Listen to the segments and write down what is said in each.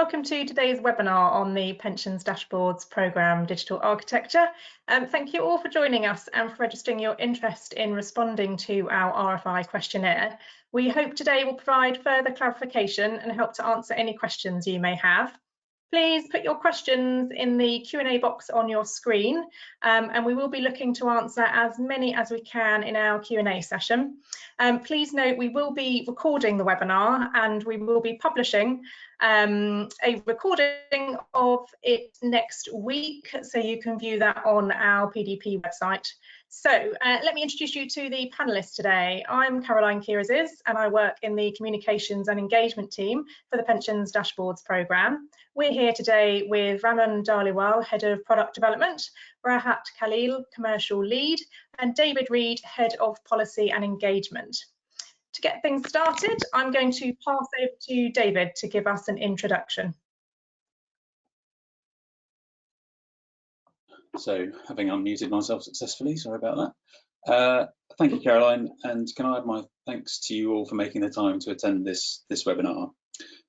welcome to today's webinar on the Pensions Dashboards Programme Digital Architecture. Thank you all for joining us and for registering your interest in responding to our RFI questionnaire. We hope today will provide further clarification and help to answer any questions you may have. Please put your questions in the Q&A box on your screen, and we will be looking to answer as many as we can in our Q&A session. Please note we will be recording the webinar and we will be publishing a recording of it next week, so you can view that on our PDP website. So let me introduce you to the panellists today. I'm Caroline Kiraziz and I work in the Communications and Engagement team for the Pensions Dashboards Programme. We're here today with Raman Dhaliwal, Head of Product Development, Rahat Khalil, Commercial Lead, and David Reid, Head of Policy and Engagement. To get things started, I'm going to pass over to David to give us an introduction. So, having unmuted myself successfully, sorry about that. Thank you, Caroline, and can I add my thanks to you all for making the time to attend this webinar.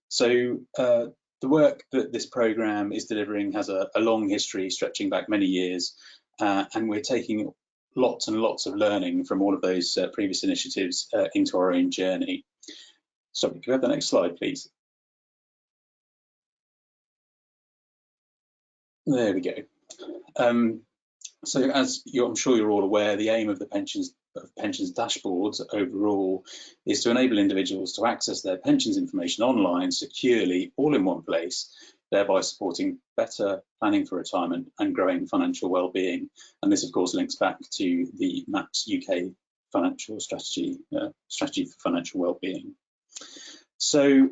So, the work that this programme is delivering has a long history stretching back many years, and we're taking lots and lots of learning from all of those previous initiatives into our own journey. So, can we have the next slide, please? There we go. So as I'm sure you're all aware, the aim of the pensions dashboards overall is to enable individuals to access their pensions information online securely, all in one place, thereby supporting better planning for retirement and growing financial well-being. And this, of course, links back to the MAPS UK financial strategy for financial well-being. So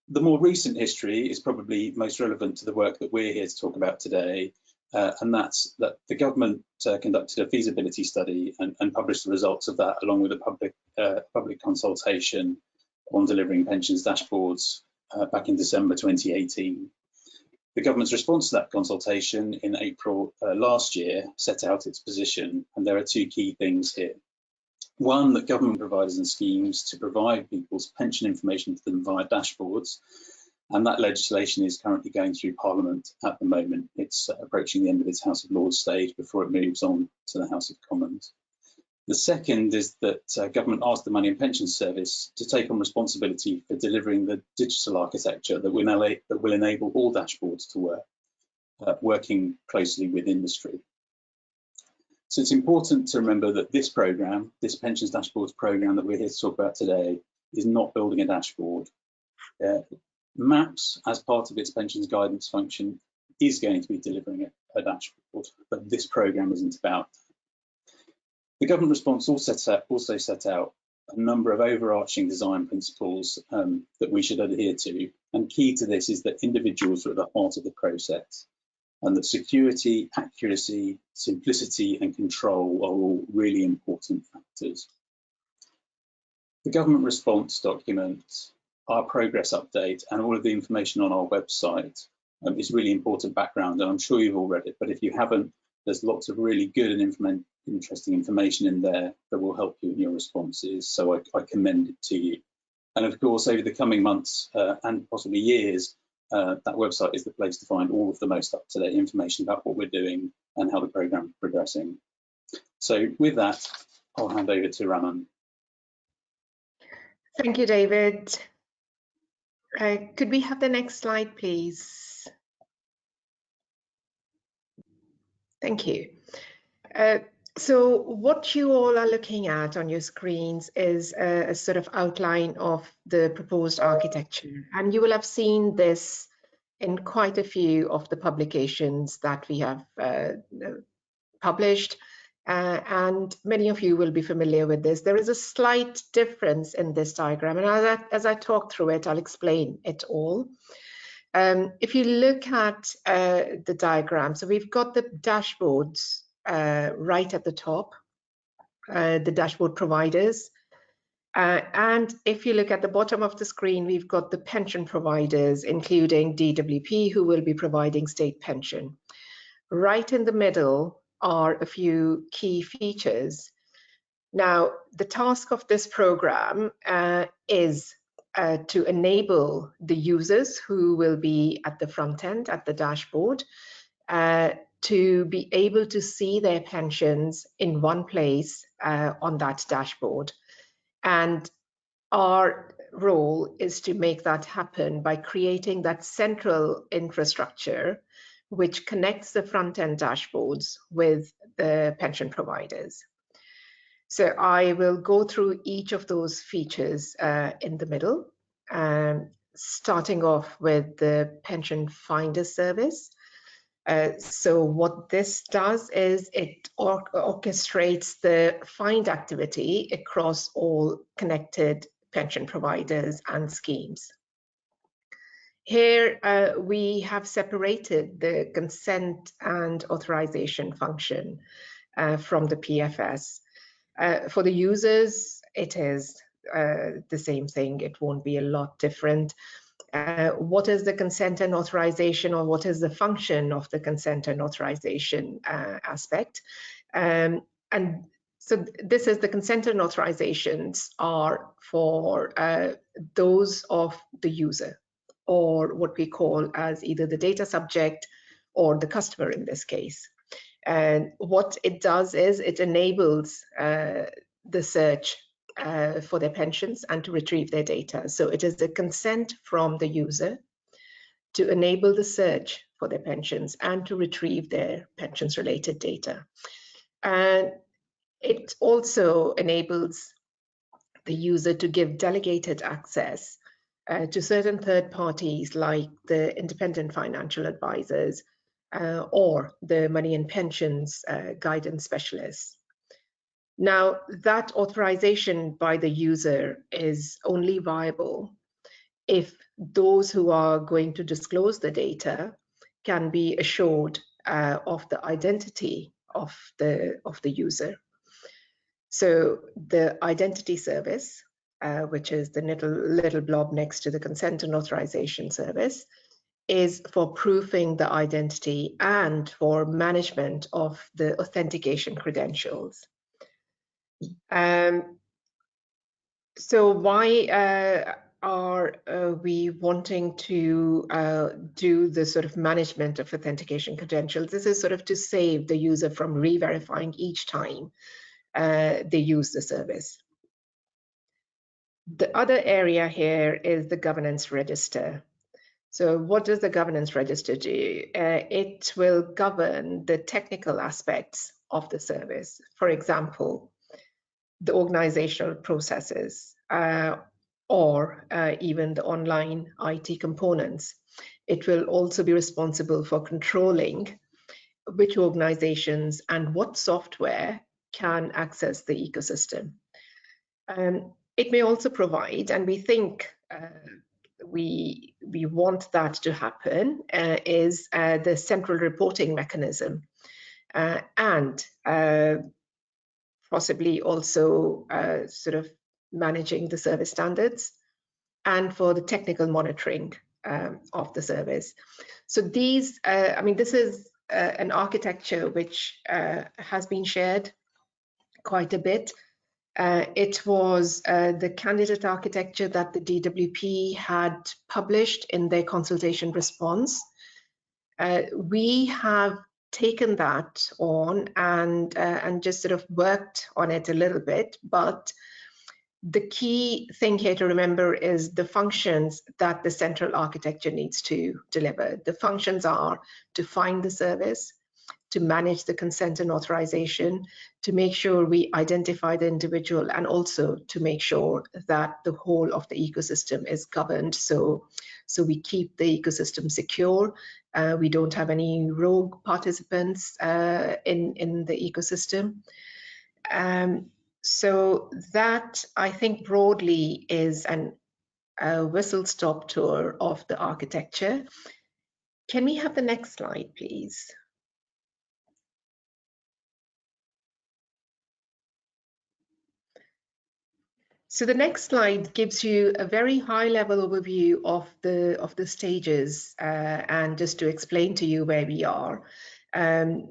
the more recent history is probably most relevant to the work that we're here to talk about today. And that's that the government conducted a feasibility study and published the results of that along with a public consultation on delivering pensions dashboards back in December 2018. The government's response to that consultation in April last year set out its position, and there are two key things here. One, that government providers and schemes to provide people's pension information to them via dashboards. And that legislation is currently going through Parliament at the moment. It's approaching the end of its House of Lords stage before it moves on to the House of Commons. The second is that government asked the Money and Pensions Service to take on responsibility for delivering the digital architecture that will enable all dashboards to work, working closely with industry. So it's important to remember that this programme, this Pensions Dashboards programme that we're here to talk about today, is not building a dashboard. MAPS, as part of its pensions guidance function, is going to be delivering a dashboard, but this programme isn't about that. The government response also set out a number of overarching design principles that we should adhere to, and key to this is that individuals are at the heart of the process, and that security, accuracy, simplicity and control are all really important factors. The government response document, our progress update and all of the information on our website is really important background, and I'm sure you've all read it, but if you haven't, there's lots of really good and interesting information in there that will help you in your responses, so I commend it to you. And of course, over the coming months and possibly years, that website is the place to find all of the most up-to-date information about what we're doing and how the programme is progressing. So with that, I'll hand over to Raman. Thank you, David. Could we have the next slide, please? Thank you. So what you all are looking at on your screens is a sort of outline of the proposed architecture. And you will have seen this in quite a few of the publications that we have published. And many of you will be familiar with this. There is a slight difference in this diagram, and as I talk through it, I'll explain it all. If you look at the diagram, so we've got the dashboards right at the top, the dashboard providers. And if you look at the bottom of the screen, we've got the pension providers, including DWP, who will be providing state pension. Right in the middle are a few key features. Now, the task of this program is to enable the users who will be at the front end, at the dashboard, to be able to see their pensions in one place on that dashboard. And our role is to make that happen by creating that central infrastructure which connects the front-end dashboards with the pension providers. So I will go through each of those features in the middle, starting off with the Pension Finder service. So what this does is it orchestrates the find activity across all connected pension providers and schemes. Here we have separated the consent and authorization function from the PFS. For the users, it is the same thing. It won't be a lot different. What is the consent and authorization, or what is the function of the consent and authorization aspect? And so this is the consent and authorizations are for those of the user, or what we call as either the data subject or the customer in this case. And what it does is it enables the search for their pensions and to retrieve their data. So it is a consent from the user to enable the search for their pensions and to retrieve their pensions related data. And it also enables the user to give delegated access to certain third parties like the independent financial advisors or the money and pensions guidance specialists. Now, that authorization by the user is only viable if those who are going to disclose the data can be assured of the identity of the user. So the identity service, which is the little blob next to the consent and authorization service, is for proofing the identity and for management of the authentication credentials. So why are we wanting to do the sort of management of authentication credentials? This is sort of to save the user from re-verifying each time they use the service. The other area here is the governance register. So what does the governance register do? It will govern the technical aspects of the service. For example, the organizational processes or even the online IT components. It will also be responsible for controlling which organizations and what software can access the ecosystem. It may also provide, and we think we want that to happen, is the central reporting mechanism and possibly also sort of managing the service standards and for the technical monitoring of the service. So these, I mean, this is an architecture which has been shared quite a bit. It was the candidate architecture that the DWP had published in their consultation response. We have taken that on and just sort of worked on it a little bit, but the key thing here to remember is the functions that the central architecture needs to deliver. The functions are to find the service, to manage the consent and authorization, to make sure we identify the individual, and also to make sure that the whole of the ecosystem is governed. So we keep the ecosystem secure. We don't have any rogue participants in the ecosystem. So that, I think, broadly is a whistle-stop tour of the architecture. Can we have the next slide, please? So the next slide gives you a very high-level overview of the stages, and just to explain to you where we are.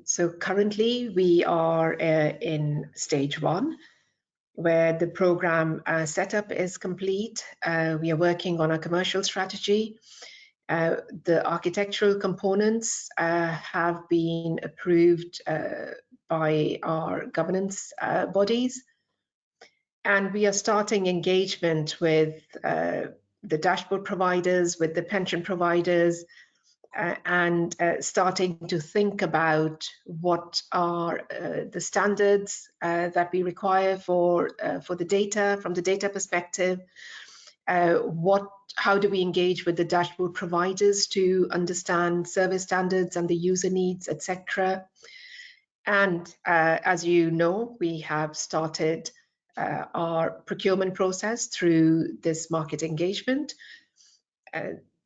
So currently we are in stage 1. where the program setup is complete. We are working on a commercial strategy. The architectural components have been approved by our governance bodies. And we are starting engagement with the dashboard providers, with the pension providers, and starting to think about what are the standards that we require for the data, from the data perspective. How do we engage with the dashboard providers to understand service standards and the user needs, etc. And as you know, we have started our procurement process through this market engagement,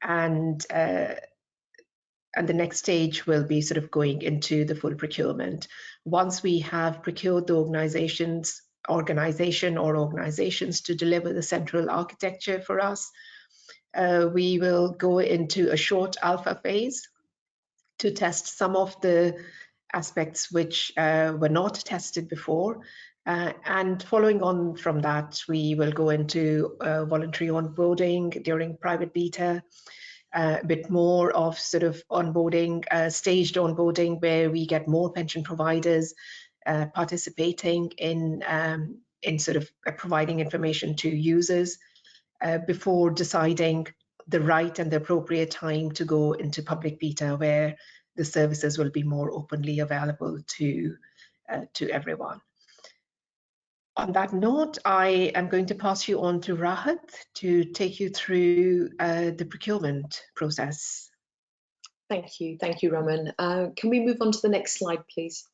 and the next stage will be sort of going into the full procurement. Once we have procured the organizations to deliver the central architecture for us, we will go into a short alpha phase to test some of the aspects which were not tested before. And following on from that, we will go into voluntary onboarding during private beta, a bit more of sort of onboarding, staged onboarding, where we get more pension providers participating in sort of providing information to users before deciding the right and the appropriate time to go into public beta, where the services will be more openly available to everyone. On that note, I am going to pass you on to Rahat to take you through the procurement process. Thank you, Raman. Can we move on to the next slide, please?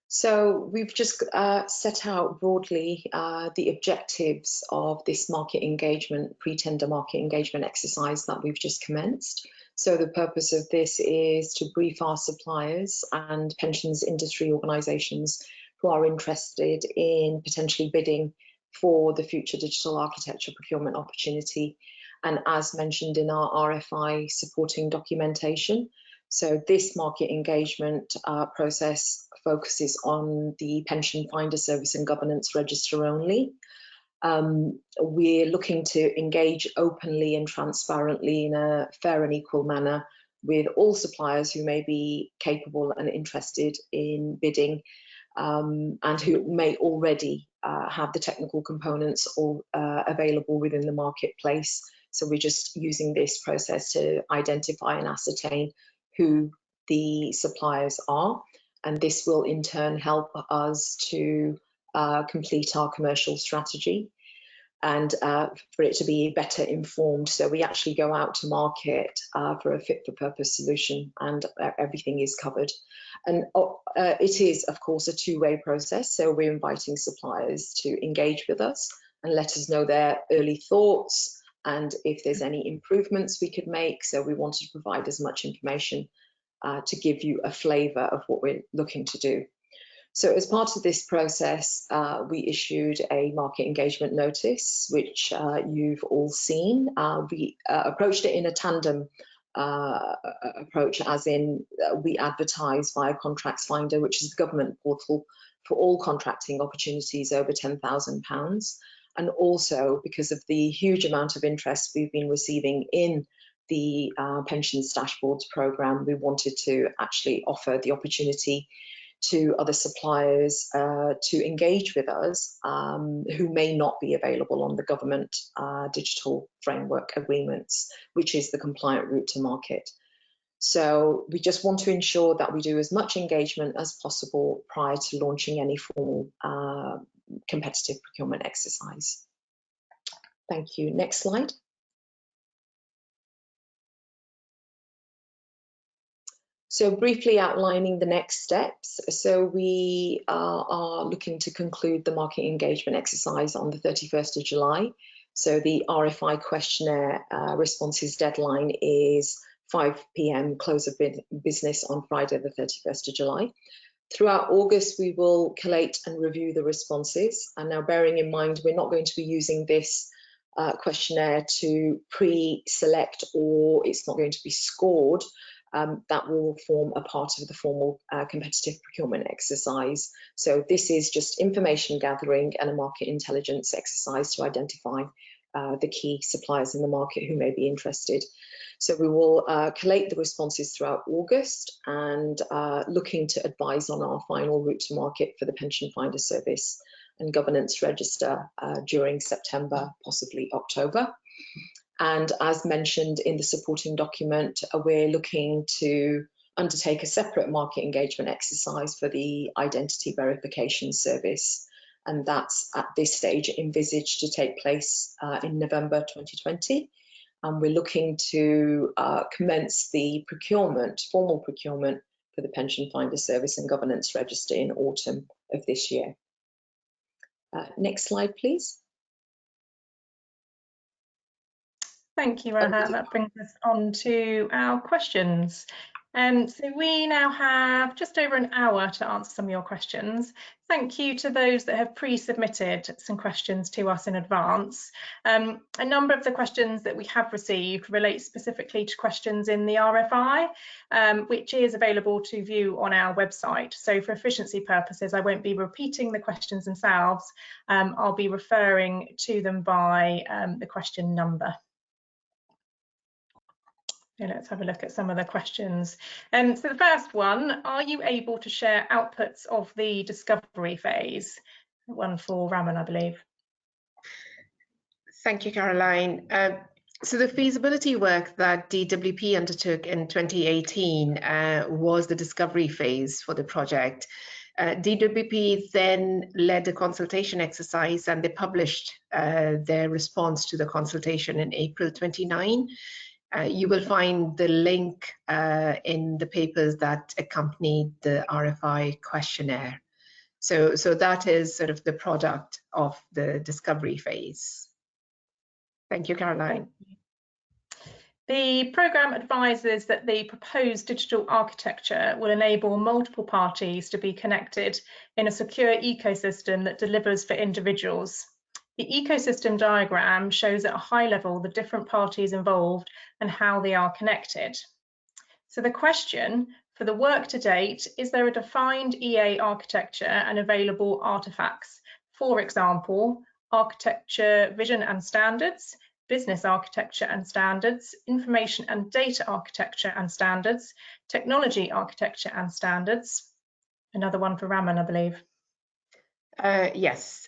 So we've just set out broadly the objectives of this market engagement, pre-tender market engagement exercise that we've just commenced. So the purpose of this is to brief our suppliers and pensions industry organisations who are interested in potentially bidding for the future digital architecture procurement opportunity, and as mentioned in our RFI supporting documentation. So this market engagement process focuses on the pension finder service and governance register only. We're looking to engage openly and transparently in a fair and equal manner with all suppliers who may be capable and interested in bidding, and who may already have the technical components all available within the marketplace. So we're just using this process to identify and ascertain who the suppliers are, and this will in turn help us to complete our commercial strategy and for it to be better informed. So we actually go out to market for a fit for purpose solution, and everything is covered. And it is, of course, a two-way process. So we're inviting suppliers to engage with us and let us know their early thoughts and if there's any improvements we could make. So we wanted to provide as much information to give you a flavour of what we're looking to do. So as part of this process, we issued a market engagement notice, which you've all seen. We approached it in a tandem approach, as in we advertise via Contracts Finder, which is the government portal for all contracting opportunities over £10,000. And also because of the huge amount of interest we've been receiving in the pensions dashboards programme, we wanted to actually offer the opportunity to other suppliers to engage with us who may not be available on the government digital framework agreements, which is the compliant route to market. So we just want to ensure that we do as much engagement as possible prior to launching any formal competitive procurement exercise. Thank you. Next slide. So briefly outlining the next steps. So we are looking to conclude the market engagement exercise on the 31st of July. So the RFI questionnaire responses deadline is 5 p.m. close of business on Friday the 31st of July. Throughout August, we will collate and review the responses. And now bearing in mind, we're not going to be using this questionnaire to pre-select, or it's not going to be scored. that will form a part of the formal competitive procurement exercise. So this is just information gathering and a market intelligence exercise to identify the key suppliers in the market who may be interested. So we will collate the responses throughout August and looking to advise on our final route to market for the pension finder service and governance register during September, possibly October. And as mentioned in the supporting document, we're looking to undertake a separate market engagement exercise for the identity verification service. And that's at this stage envisaged to take place in November 2020. And we're looking to commence the formal procurement for the pension finder service and governance register in autumn of this year. Next slide, please. Thank you, Rahat. That brings us on to our questions. So we now have just over an hour to answer some of your questions. Thank you to those that have pre-submitted some questions to us in advance. A number of the questions that we have received relate specifically to questions in the RFI, which is available to view on our website. So for efficiency purposes, I won't be repeating the questions themselves. I'll be referring to them by the question number. Let's have a look at some of the questions. So the first one, are you able to share outputs of the discovery phase? One for Raman, I believe. Thank you, Caroline. So the feasibility work that DWP undertook in 2018 was the discovery phase for the project. DWP then led a consultation exercise and they published their response to the consultation in April 29. You will find the link in the papers that accompanied the RFI questionnaire. So that is sort of the product of the discovery phase. Thank you, Caroline. The programme advises that the proposed digital architecture will enable multiple parties to be connected in a secure ecosystem that delivers for individuals. The ecosystem diagram shows at a high level the different parties involved and how they are connected. So the question, for the work to date, is there a defined EA architecture and available artifacts? For example, architecture, vision and standards, business architecture and standards, information and data architecture and standards, technology architecture and standards. Another one for Raman, I believe. Yes.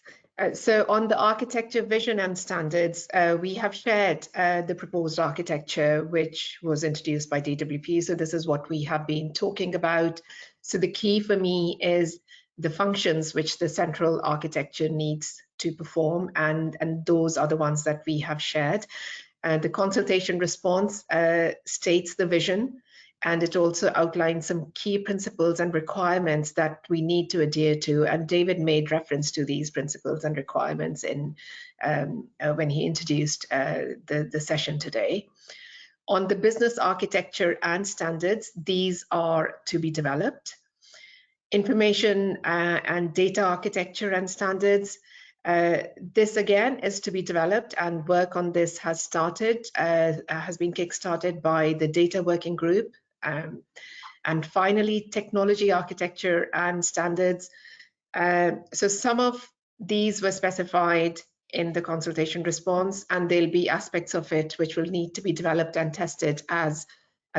So on the architecture, vision and standards, we have shared the proposed architecture, which was introduced by DWP. So this is what we have been talking about. So the key for me is the functions which the central architecture needs to perform, and those are the ones that we have shared. The consultation response states the vision, and it also outlines some key principles and requirements that we need to adhere to. And David made reference to these principles and requirements in when he introduced the session today. On the business architecture and standards, these are to be developed. Information and data architecture and standards, this again is to be developed, and work on this has started, has been kickstarted by the data working group. And finally, technology architecture and standards. So some of these were specified in the consultation response, and there'll be aspects of it which will need to be developed and tested as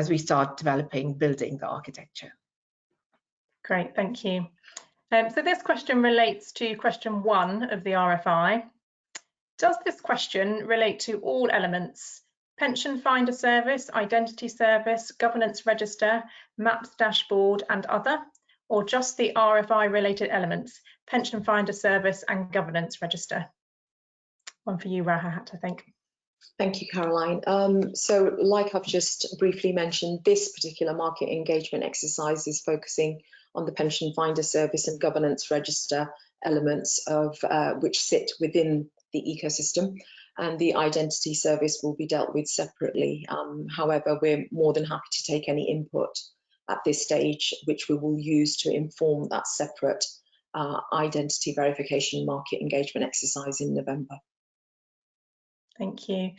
we start building the architecture. Great, thank you. So this question relates to question 1 of the RFI. Does this question relate to all elements? Pension finder service, identity service, governance register, maps dashboard and other, or just the RFI related elements, pension finder service and governance register? One for you, Rahat, I think. Thank you, Caroline. So like I've just briefly mentioned, this particular market engagement exercise is focusing on the pension finder service and governance register elements of which sit within the ecosystem, and the identity service will be dealt with separately. However, we're more than happy to take any input at this stage, which we will use to inform that separate identity verification market engagement exercise in November. Thank you.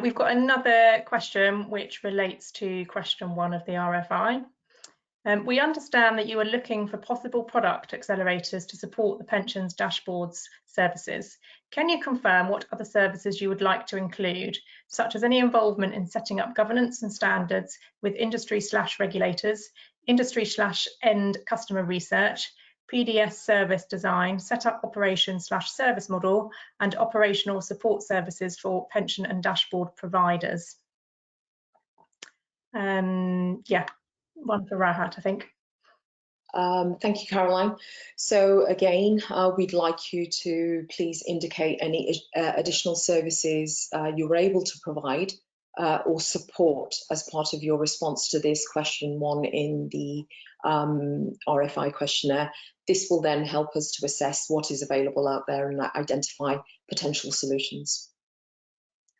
We've got another question which relates to question 1 of the RFI. We understand that you are looking for possible product accelerators to support the pensions dashboards services. Can you confirm what other services you would like to include, such as any involvement in setting up governance and standards with industry/regulators, industry/end customer research, PDS service design, set up operation/service model, and operational support services for pension and dashboard providers? Yeah, one for Rahat, I think. Thank you, Caroline. So again, we'd like you to please indicate any additional services you were able to provide or support as part of your response to this question 1 in the RFI questionnaire. This will then help us to assess what is available out there and identify potential solutions.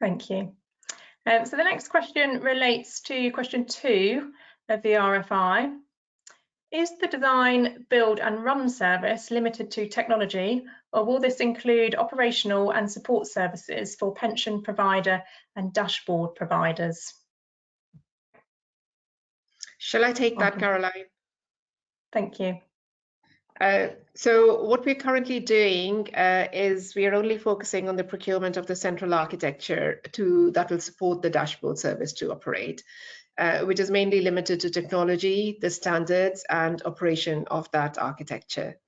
Thank you. So the next question relates to question 2 of the RFI. Is the design, build and run service limited to technology, or will this include operational and support services for pension provider and dashboard providers? Shall I take that, Caroline? Thank you. So what we're currently doing is we are only focusing on the procurement of the central architecture that will support the dashboard service to operate, which is mainly limited to technology, the standards and operation of that architecture.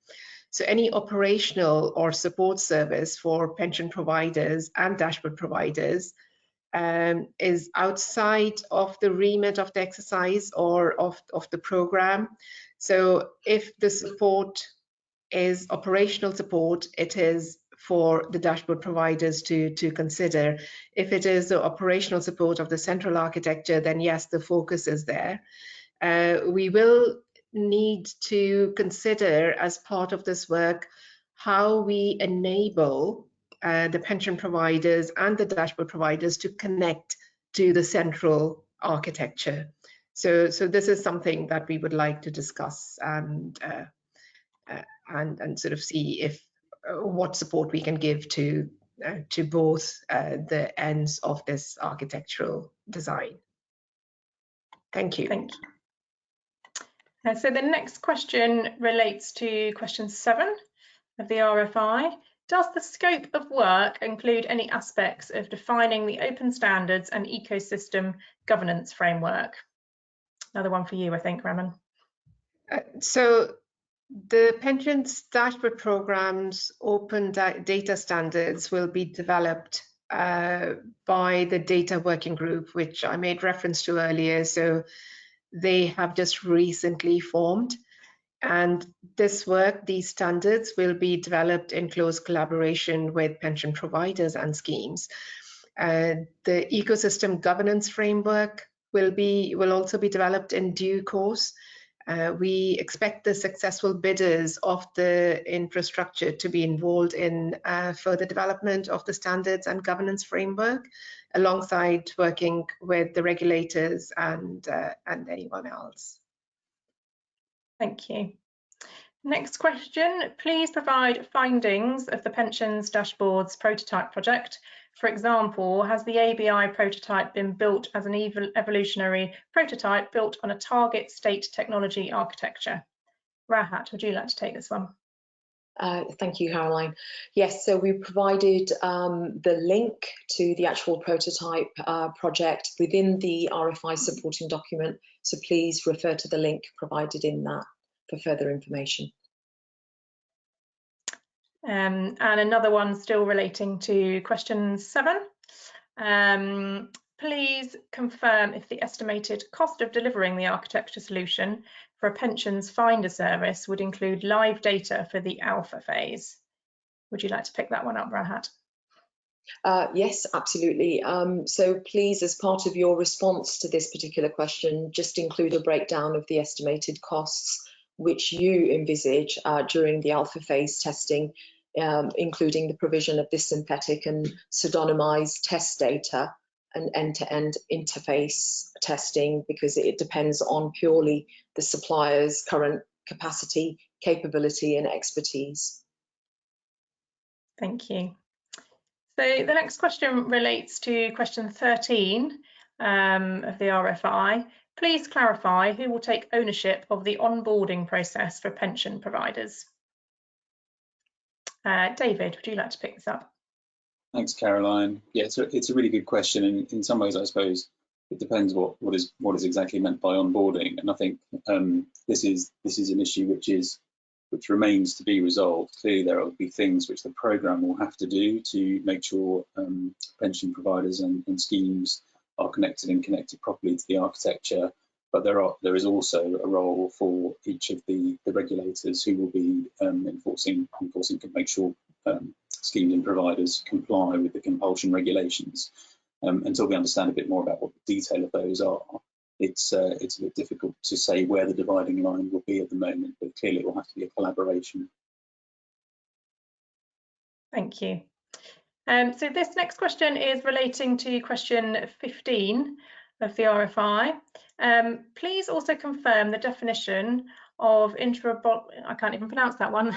So any operational or support service for pension providers and dashboard providers is outside of the remit of the exercise or of the program. So if the support is operational support, it is for the dashboard providers to consider. If it is the operational support of the central architecture, then yes, the focus is there. We will need to consider as part of this work how we enable the pension providers and the dashboard providers to connect to the central architecture. So this is something that we would like to discuss and sort of see if what support we can give to both the ends of this architectural design. Thank you. Thank you. So the next question relates to question 7 of the RFI. Does the scope of work include any aspects of defining the open standards and ecosystem governance framework? Another one for you, I think, Raman. So the pensions dashboard program's open data standards will be developed by the data working group, which I made reference to earlier. So they have just recently formed. And this work, these standards will be developed in close collaboration with pension providers and schemes. The ecosystem governance framework will also be developed in due course. We expect the successful bidders of the infrastructure to be involved in further development of the standards and governance framework, alongside working with the regulators and anyone else. Thank you. Next question, please provide findings of the pensions dashboards prototype project. For example, has the ABI prototype been built as an evolutionary prototype built on a target state technology architecture? Rahat, would you like to take this one? Thank you, Caroline. Yes, so we provided the link to the actual prototype project within the RFI supporting document. So please refer to the link provided in that for further information. And another one still relating to question 7. Please confirm if the estimated cost of delivering the architecture solution for a pensions finder service would include live data for the alpha phase. Would you like to pick that one up, Rahat? Yes, absolutely. So please, as part of your response to this particular question, just include a breakdown of the estimated costs which you envisage during the alpha phase testing, including the provision of this synthetic and pseudonymized test data and end-to-end interface testing, because it depends on purely the supplier's current capacity, capability and expertise. Thank you. So the next question relates to question 13 of the RFI. Please clarify who will take ownership of the onboarding process for pension providers. David, would you like to pick this up? Thanks, Caroline. Yeah, it's a really good question, and in some ways, I suppose it depends what is exactly meant by onboarding. And I think this is an issue which remains to be resolved. Clearly, there will be things which the programme will have to do to make sure pension providers and schemes are connected properly to the architecture. But there is also a role for each of the regulators who will be enforcing to make sure schemes and providers comply with the compulsion regulations. Until we understand a bit more about what the detail of those are, it's a bit difficult to say where the dividing line will be at the moment, but clearly it will have to be a collaboration. Thank you. So this next question is relating to question 15 of the RFI. Please also confirm the definition of I can't even pronounce that one.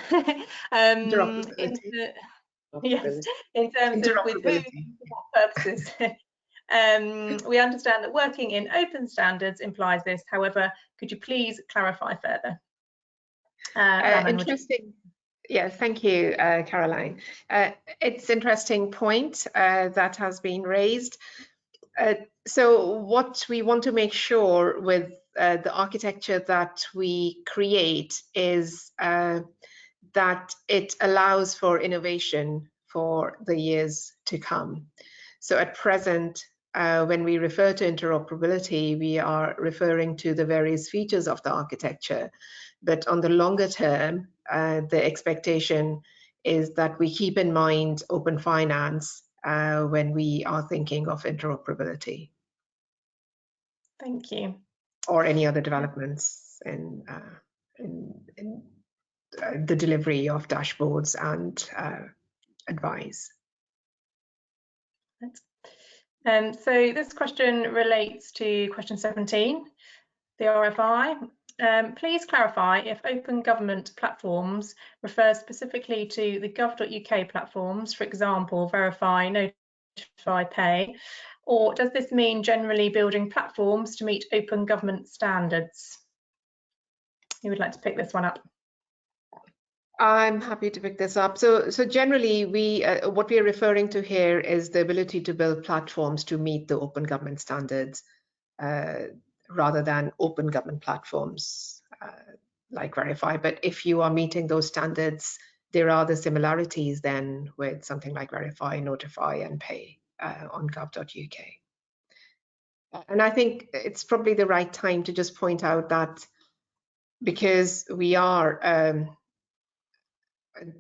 Yes, in terms of with whom, what purposes. We understand that working in open standards implies this. However, could you please clarify further? Interesting. Yes, thank you, Caroline. It's an interesting point that has been raised. So what we want to make sure with the architecture that we create is that it allows for innovation for the years to come. So at present, when we refer to interoperability, we are referring to the various features of the architecture. But on the longer term, the expectation is that we keep in mind open finance when we are thinking of interoperability. Thank you. Or any other developments in the delivery of dashboards and advice. So this question relates to question 17, the RFI. Please clarify if open government platforms refers specifically to the gov.uk platforms, for example, Verify, Notify, Pay, or does this mean generally building platforms to meet open government standards? Who would like to pick this one up? I'm happy to pick this up. So generally, what we are referring to here is the ability to build platforms to meet the open government standards, rather than open government platforms like Verify. But if you are meeting those standards, there are the similarities then with something like Verify, Notify, and Pay on gov.uk. And I think it's probably the right time to just point out that because we are a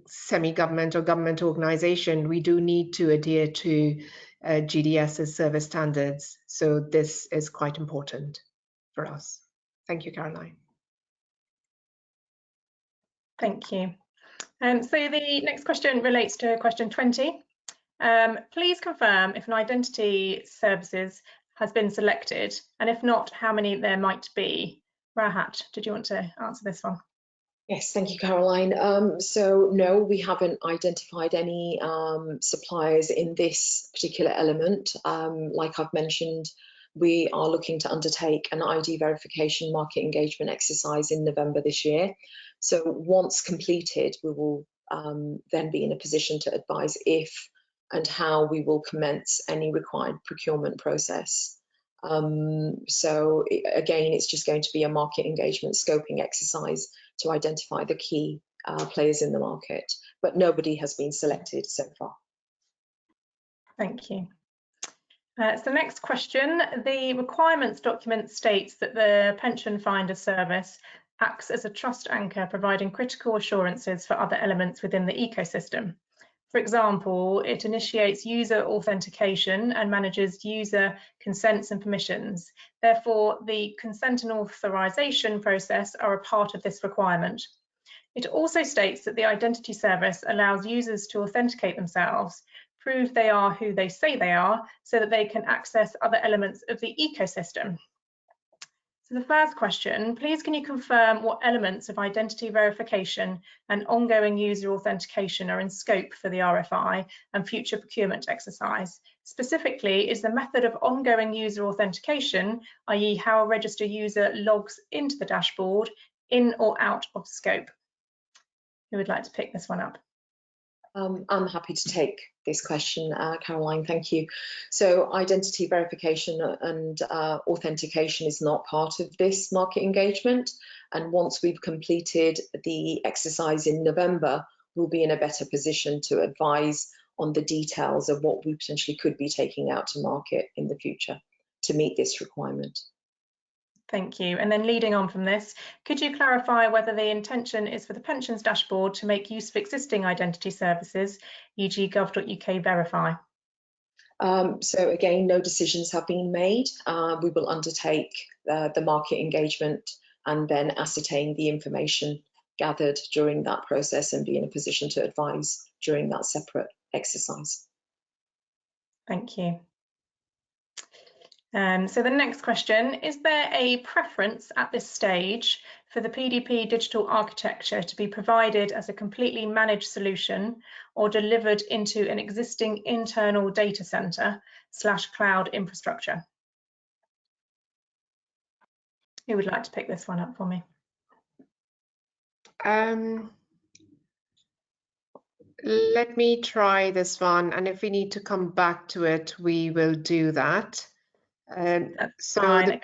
semi-government or government organization, we do need to adhere to GDS's service standards. So this is quite important for us. Thank you, Caroline. Thank you. So the next question relates to question 20. Please confirm if an identity services has been selected, and if not, how many there might be. Rahat, did you want to answer this one? Yes, thank you, Caroline. So no, we haven't identified any suppliers in this particular element. Like I've mentioned, we are looking to undertake an ID verification market engagement exercise in November this year. So once completed, we will then be in a position to advise if and how we will commence any required procurement process. So again, it's just going to be a market engagement scoping exercise to identify the key players in the market, but nobody has been selected so far. Thank you. So next question, the requirements document states that the pension finder service acts as a trust anchor, providing critical assurances for other elements within the ecosystem. For example, it initiates user authentication and manages user consents and permissions. Therefore, the consent and authorization process are a part of this requirement. It also states that the identity service allows users to authenticate themselves, prove they are who they say they are, so that they can access other elements of the ecosystem. So the first question, please can you confirm what elements of identity verification and ongoing user authentication are in scope for the RFI and future procurement exercise? Specifically, is the method of ongoing user authentication, i.e. how a registered user logs into the dashboard, in or out of scope? Who would like to pick this one up? I'm happy to take this question, Caroline, thank you. So identity verification and authentication is not part of this market engagement. And once we've completed the exercise in November, we'll be in a better position to advise on the details of what we potentially could be taking out to market in the future to meet this requirement. Thank you. And then leading on from this, could you clarify whether the intention is for the pensions dashboard to make use of existing identity services, e.g. gov.uk verify? So again, no decisions have been made. We will undertake the market engagement and then ascertain the information gathered during that process and be in a position to advise during that separate exercise. Thank you. So the next question, is there a preference at this stage for the PDP digital architecture to be provided as a completely managed solution or delivered into an existing internal data center / cloud infrastructure? Who would like to pick this one up for me? Let me try this one, and if we need to come back to it, we will do that. That's fine.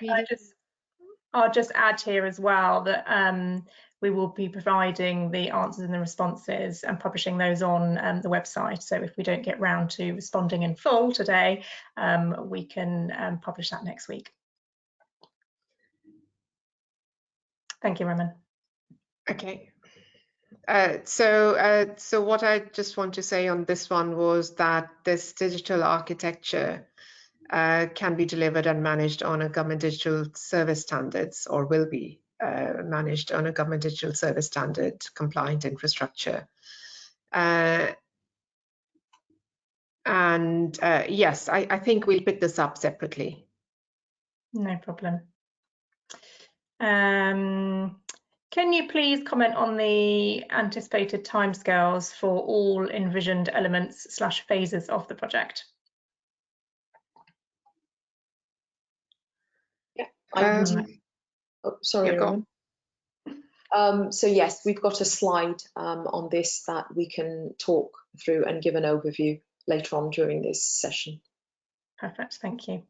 I'll just add here as well that we will be providing the answers and the responses and publishing those on the website. So if we don't get round to responding in full today, we can publish that next week. Thank you, Raman. Okay. So what I just want to say on this one was that this digital architecture can be delivered and managed on a government digital service standards, or will be managed on a government digital service standard compliant infrastructure. Yes, I think we'll pick this up separately. No problem. Can you please comment on the anticipated timescales for all envisioned elements / phases of the project? Yeah, sorry, Raman. So yes, we've got a slide on this that we can talk through and give an overview later on during this session. Perfect, thank you.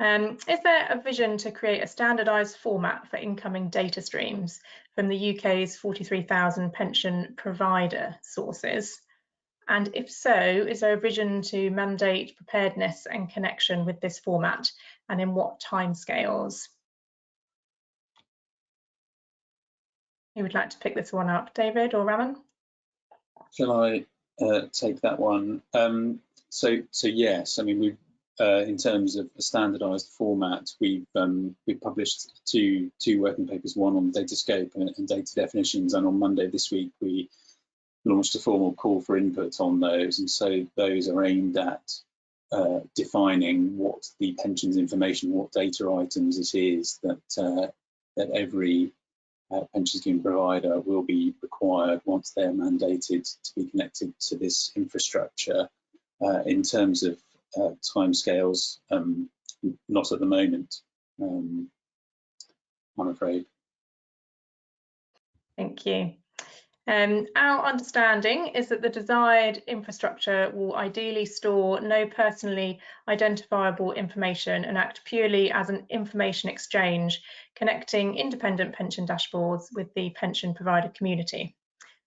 Is there a vision to create a standardised format for incoming data streams from the UK's 43,000 pension provider sources? And if so, is there a vision to mandate preparedness and connection with this format, and in what timescales? Who would like to pick this one up, David or Raman? Shall I take that one? So yes, I mean, we've in terms of a standardised format, we've published two working papers, one on data scope and data definitions, and on Monday this week we launched a formal call for input on those, and so those are aimed at defining what the pensions information, what data items it is that every pension scheme provider will be required once they're mandated to be connected to this infrastructure. In terms of timescales, not at the moment, I'm afraid. Thank you. Our understanding is that the desired infrastructure will ideally store no personally identifiable information and act purely as an information exchange, connecting independent pension dashboards with the pension provider community.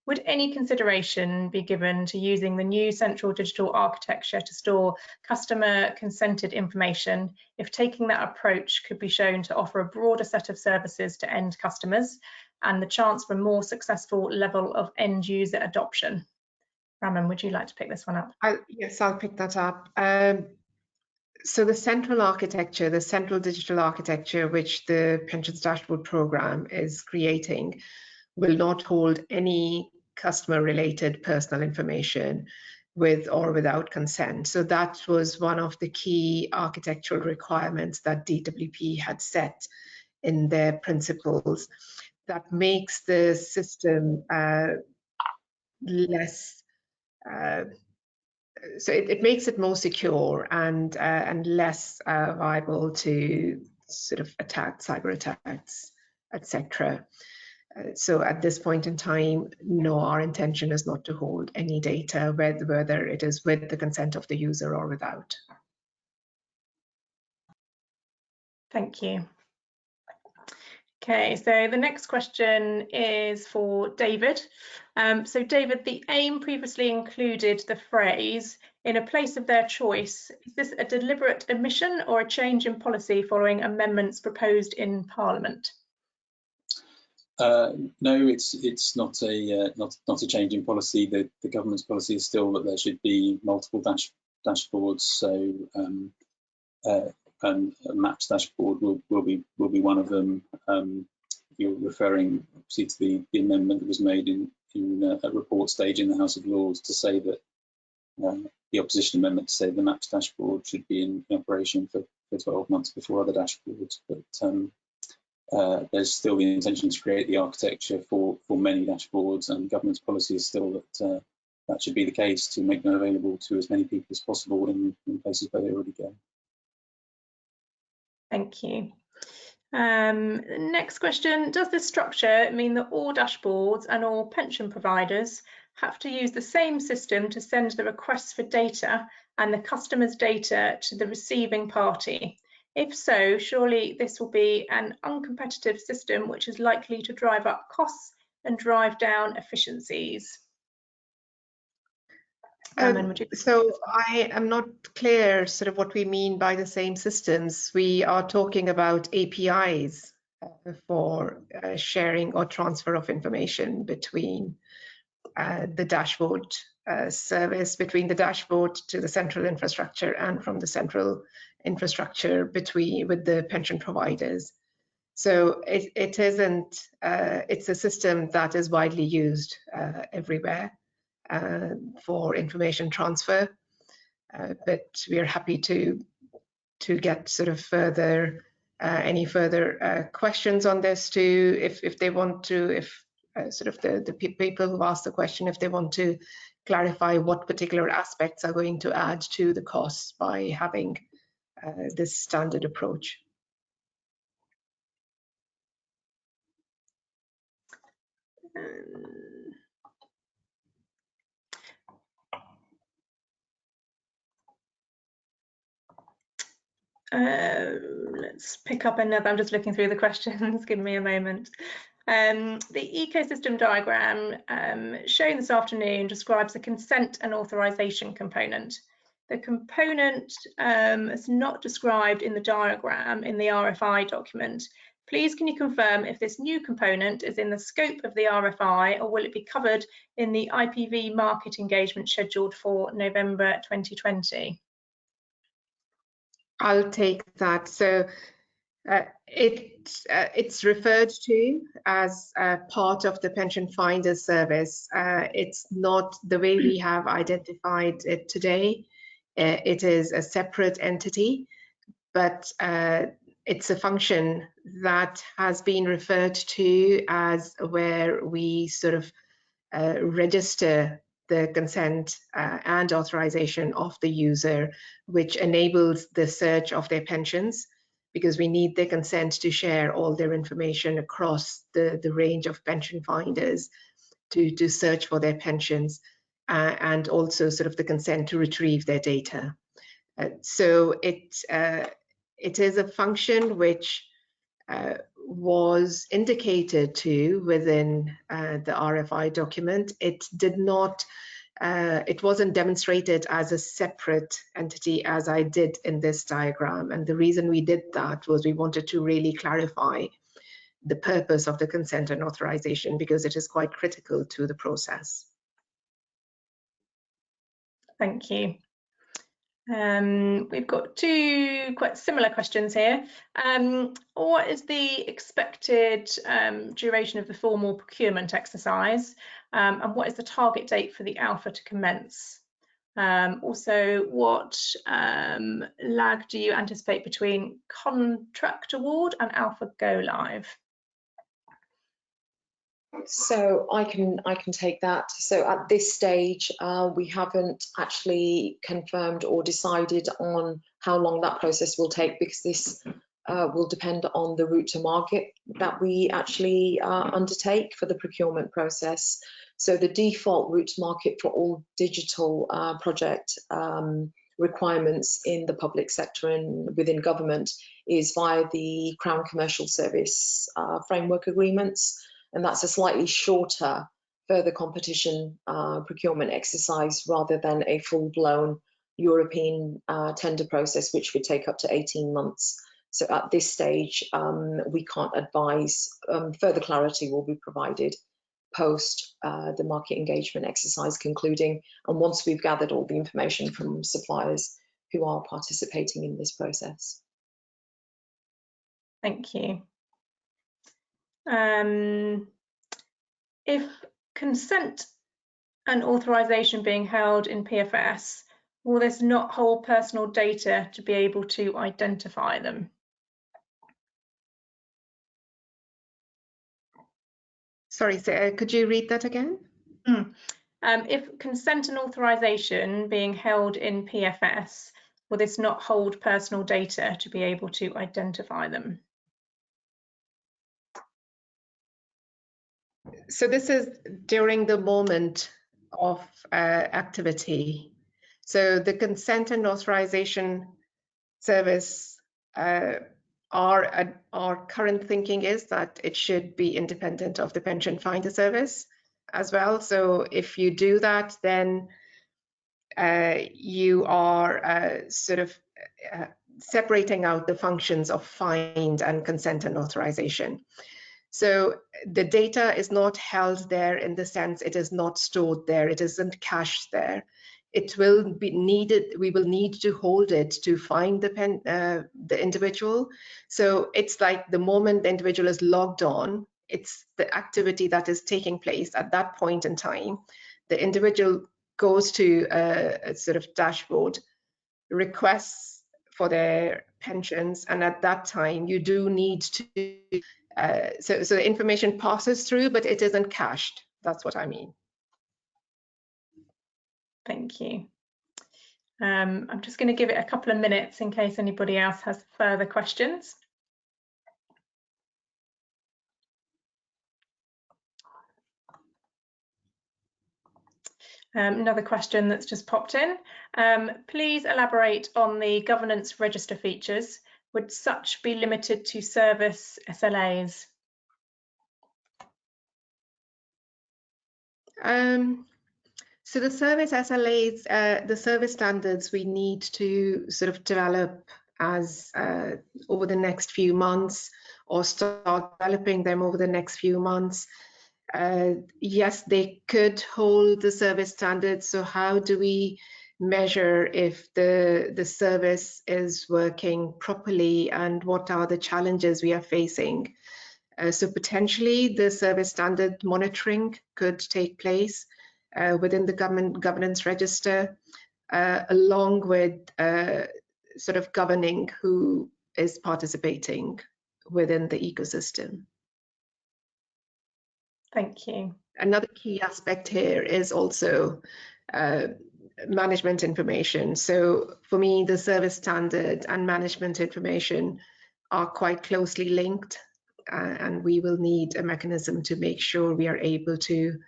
Would any consideration be given to using the new central digital architecture to store customer consented information if taking that approach could be shown to offer a broader set of services to end customers and the chance for a more successful level of end user adoption? Raman, would you like to pick this one up? Yes, I'll pick that up. So the central architecture, the central digital architecture, which the Pensions Dashboard Programme is creating, will not hold any customer related personal information. with or without consent. So that was one of the key architectural requirements that DWP had set in their principles that makes the system less, so it makes it more secure and less viable to sort of cyber attacks, etc. So at this point in time, no, our intention is not to hold any data, whether it is with the consent of the user or without. Thank you. Okay, so the next question is for David. So David, the aim previously included the phrase, in a place of their choice. Is this a deliberate omission or a change in policy following amendments proposed in Parliament? No, it's not a change in policy. The government's policy is still that there should be multiple dashboards. So and a maps dashboard will be one of them. You're referring obviously to the amendment that was made in a report stage in the House of Lords to say that the opposition amendment to say the maps dashboard should be in operation for 12 months before other dashboards. But there's still the intention to create the architecture for many dashboards, and government's policy is still that that should be the case, to make them available to as many people as possible in places where they already go. Thank you. Next question, does this structure mean that all dashboards and all pension providers have to use the same system to send the requests for data and the customer's data to the receiving party? If so, surely this will be an uncompetitive system which is likely to drive up costs and drive down efficiencies. So I am not clear sort of what we mean by the same systems. We are talking about APIs for sharing or transfer of information between the dashboard service, between the dashboard to the central infrastructure, and from the central infrastructure with the pension providers. So it isn't, it's a system that is widely used everywhere for information transfer, but we are happy to get sort of further any further questions on this too, if they want to, if sort of the people who asked the question, if they want to clarify what particular aspects are going to add to the costs by having this standard approach. Let's pick up another. I'm just looking through the questions. Give me a moment. The ecosystem diagram shown this afternoon describes the consent and authorization component. The component is not described in the diagram in the RFI document. Please, can you confirm if this new component is in the scope of the RFI, or will it be covered in the IPV market engagement scheduled for November 2020? I'll take that. So it's referred to as part of the pension finder service. It's not the way we have identified it today. It is a separate entity, but it's a function that has been referred to as where we sort of register the consent and authorization of the user, which enables the search of their pensions, because we need their consent to share all their information across the range of pension finders to search for their pensions, and also sort of the consent to retrieve their data. So it is a function which was indicated to within the RFI document. It did not, it wasn't demonstrated as a separate entity as I did in this diagram. And the reason we did that was we wanted to really clarify the purpose of the consent and authorization, because it is quite critical to the process. Thank you. We've got two quite similar questions here. What is the expected duration of the formal procurement exercise, and what is the target date for the alpha to commence? Also, what lag do you anticipate between contract award and alpha go live? So I can take that. So at this stage, we haven't actually confirmed or decided on how long that process will take, because this will depend on the route to market that we actually undertake for the procurement process. So the default route to market for all digital project requirements in the public sector and within government is via the Crown Commercial Service framework agreements. And that's a slightly shorter further competition procurement exercise rather than a full-blown European tender process, which would take up to 18 months. So at this stage, we can't advise. Further clarity will be provided post the market engagement exercise concluding, and once we've gathered all the information from suppliers who are participating in this process. Thank you. If consent and authorization being held in PFS, will this not hold personal data to be able to identify them? Sorry, could you read that again? If consent and authorization being held in PFS, will this not hold personal data to be able to identify them? So this is during the moment of activity. So the consent and authorization service, our current thinking is that it should be independent of the pension finder service as well. So if you do that, then you are sort of separating out the functions of find and consent and authorization. So the data is not held there in the sense it is not stored there, it isn't cached there. It will be needed, we will need to hold it to find the individual. So it's like the moment the individual is logged on, it's the activity that is taking place at that point in time. The individual goes to a sort of dashboard, requests for their pensions, and at that time you do need to so the information passes through, but it isn't cached. That's what I mean. Thank you. I'm just going to give it a couple of minutes in case anybody else has further questions. Another question that's just popped in. Please elaborate on the governance register features. Would such be limited to service SLAs? So the service SLAs, the service standards we need to sort of develop as over the next few months, or start developing them over the next few months. Yes, they could hold the service standards. So how do we measure if the service is working properly, and what are the challenges we are facing? So potentially the service standard monitoring could take place within the government governance register, along with sort of governing who is participating within the ecosystem. Thank you. Another key aspect here is also management information. So for me, the service standard and management information are quite closely linked, and we will need a mechanism to make sure we are able to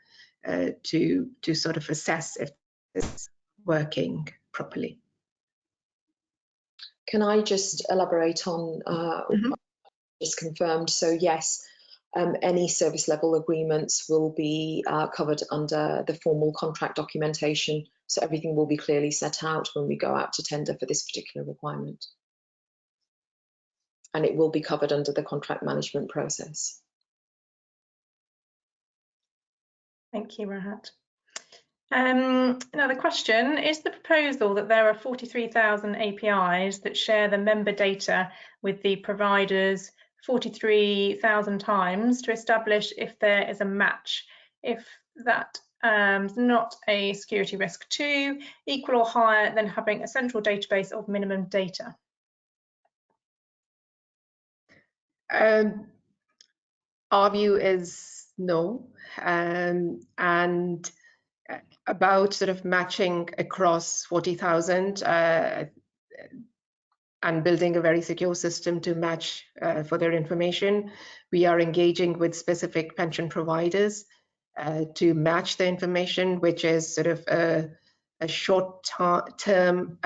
sort of assess if it's working properly. Can I just elaborate on just confirmed? So yes, any service level agreements will be covered under the formal contract documentation. So everything will be clearly set out when we go out to tender for this particular requirement. And it will be covered under the contract management process. Thank you, Rahat. Another question, is the proposal that there are 43,000 APIs that share the member data with the providers 43,000 times to establish if there is a match? If that not a security risk. 2, equal or higher than having a central database of minimum data. Our view is no, and about sort of matching across 40,000 and building a very secure system to match for their information. We are engaging with specific pension providers to match the information, which is sort of a short-term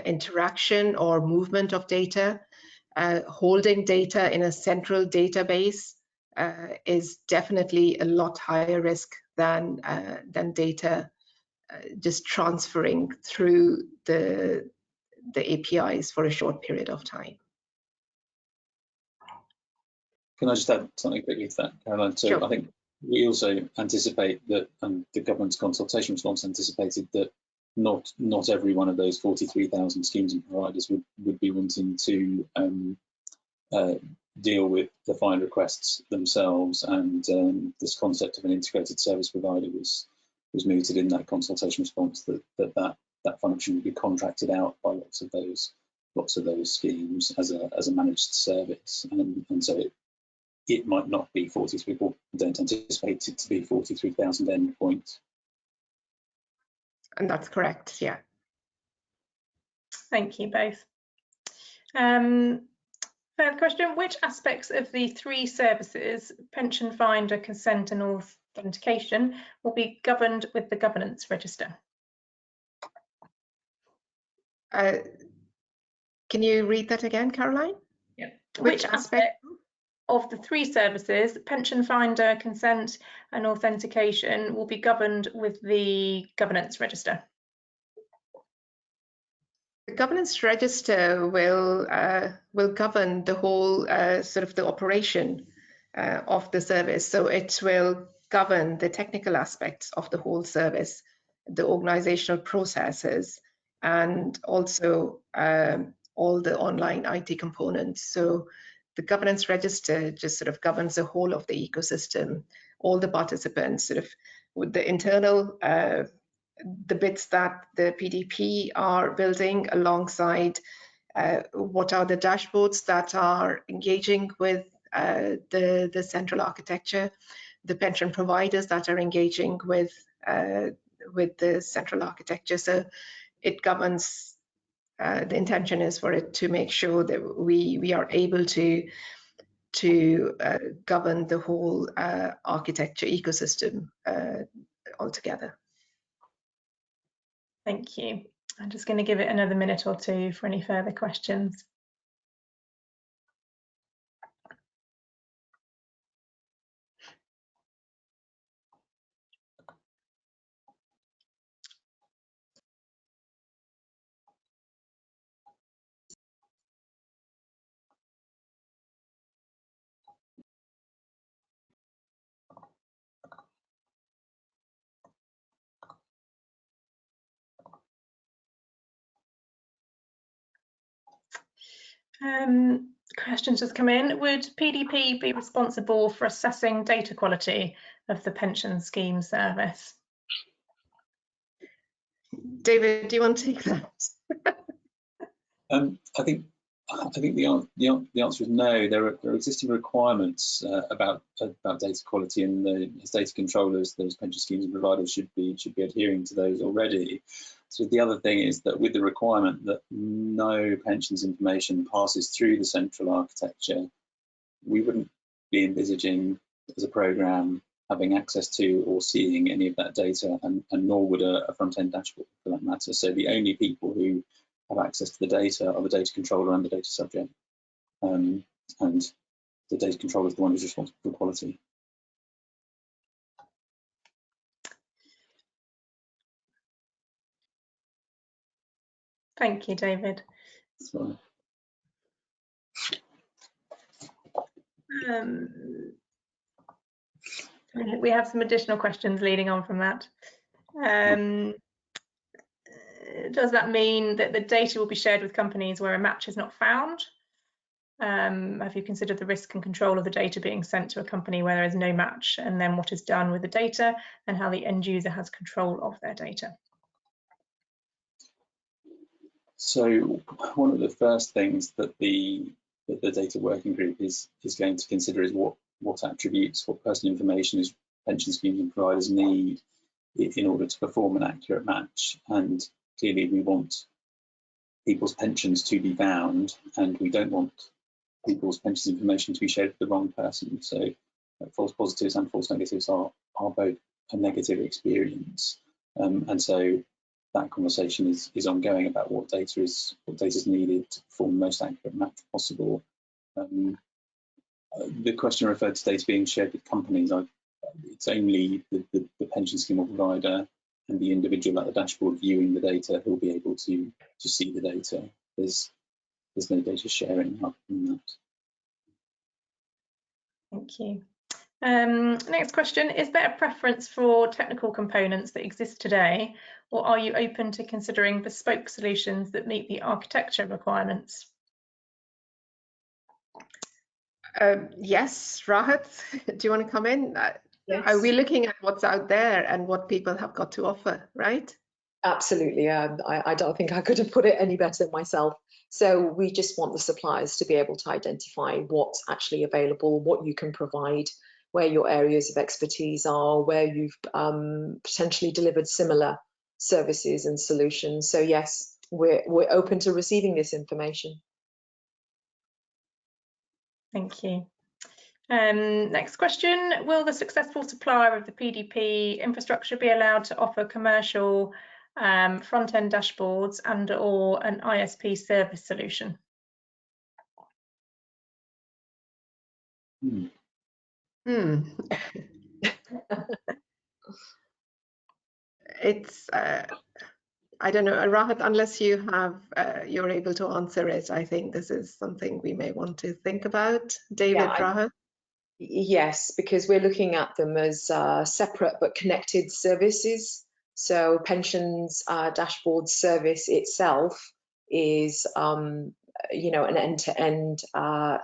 interaction or movement of data. Holding data in a central database is definitely a lot higher risk than data just transferring through the APIs for a short period of time. Can I just add something quickly to that, Caroline? So Sure. I think we also anticipate that, and the government's consultation response anticipated that not every one of those 43,000 schemes and providers would be wanting to deal with the find requests themselves, and this concept of an integrated service provider was mooted in that consultation response, that function would be contracted out by lots of those schemes as a managed service, and so it might not be 43. People don't anticipate it to be 43,000 endpoints. And that's correct, yeah. Thank you both. Third question, which aspects of the 3 services, pension finder, consent and authentication, will be governed with the governance register? Can you read that again, Caroline? Yeah. Which aspect of the 3 services, pension finder, consent and authentication, will be governed with the governance register? The governance register will govern the whole sort of the operation of the service. So it will govern the technical aspects of the whole service, the organizational processes, and also all the online IT components. So the governance register just sort of governs the whole of the ecosystem, all the participants, sort of with the internal the bits that the PDP are building alongside what are the dashboards that are engaging with the central architecture, the pension providers that are engaging with the central architecture. So it governs, the intention is for it to make sure that we are able to govern the whole architecture ecosystem altogether. Thank you. I'm just going to give it another minute or 2 for any further questions. Questions just come in. Would PDP be responsible for assessing data quality of the pension scheme service? David, do you want to take that? I think the answer is no. There are existing requirements about data quality, and as data controllers, those pension schemes and providers should be adhering to those already. So the other thing is that with the requirement that no pensions information passes through the central architecture, we wouldn't be envisaging as a programme having access to or seeing any of that data, and nor would a front-end dashboard for that matter. So the only people who have access to the data are the data controller and the data subject, and the data controller is the one who's responsible for quality. Thank you, David. So, we have some additional questions leading on from that. Does that mean that the data will be shared with companies where a match is not found? Have you considered the risk and control of the data being sent to a company where there is no match, and then what is done with the data and how the end user has control of their data? So one of the first things that the data working group is going to consider is what attributes, what personal information is pension schemes and providers need in order to perform an accurate match. And clearly we want people's pensions to be found, and we don't want people's pensions information to be shared with the wrong person. So false positives and false negatives are both a negative experience. And so that conversation is ongoing about what data is needed to perform the most accurate match possible. The question referred to data being shared with companies. It's only the pension scheme or provider and the individual at the dashboard viewing the data who'll be able to see the data. There's no data sharing other than that. Thank you. Next question, is there a preference for technical components that exist today, or are you open to considering bespoke solutions that meet the architecture requirements? Yes, Rahat, do you want to come in? Yes. Are we looking at what's out there and what people have got to offer, right? Absolutely. I don't think I could have put it any better myself. So we just want the suppliers to be able to identify what's actually available, what you can provide, where your areas of expertise are, where you've potentially delivered similar services and solutions. So yes, we're open to receiving this information. Thank you. Next question, will the successful supplier of the PDP infrastructure be allowed to offer commercial front-end dashboards and or an ISP service solution? It's I don't know, Rahat, unless you have you're able to answer it, I think this is something we may want to think about. David, Rahat? Yes, because we're looking at them as separate but connected services. So pensions dashboard service itself is you know, an end-to-end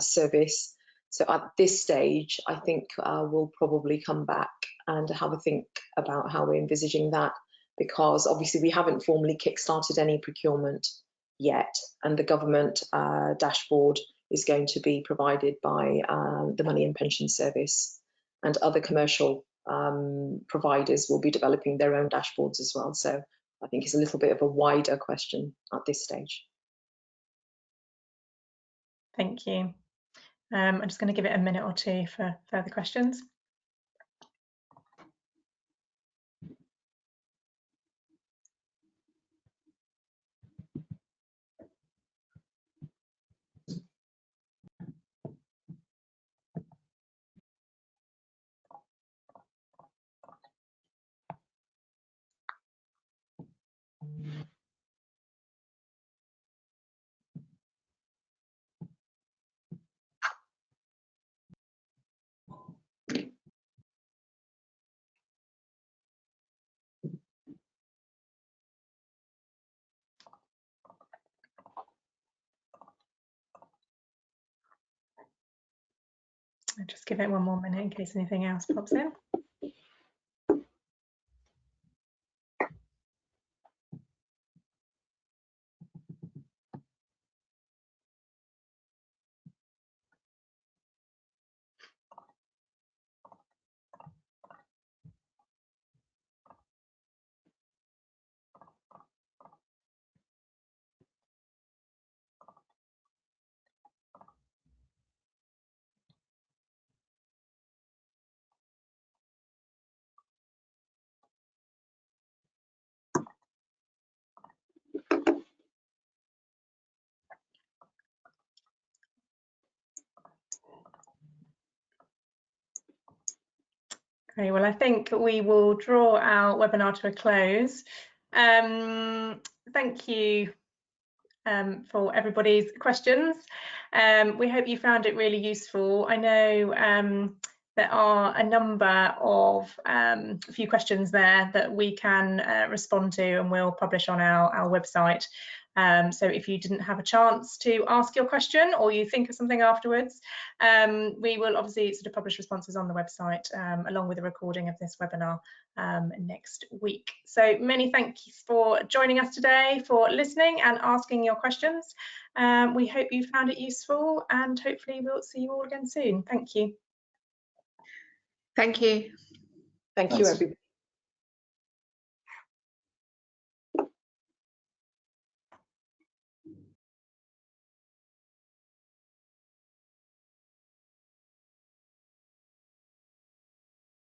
service. So at this stage, I think we'll probably come back and have a think about how we're envisaging that, because obviously we haven't formally kick-started any procurement yet, and the government dashboard is going to be provided by the Money and Pension Service, and other commercial providers will be developing their own dashboards as well. So I think it's a little bit of a wider question at this stage. Thank you. I'm just going to give it a minute or two for further questions. I'll just give it one more minute in case anything else pops in. Okay, well, I think we will draw our webinar to a close. Thank you for everybody's questions. We hope you found it really useful. I know there are a number of a few questions there that we can respond to and we'll publish on our website. So if you didn't have a chance to ask your question or you think of something afterwards, we will obviously sort of publish responses on the website along with a recording of this webinar next week. So many thanks for joining us today, for listening and asking your questions. We hope you found it useful, and hopefully we'll see you all again soon. Thank you. Thank you. Thank you, everybody.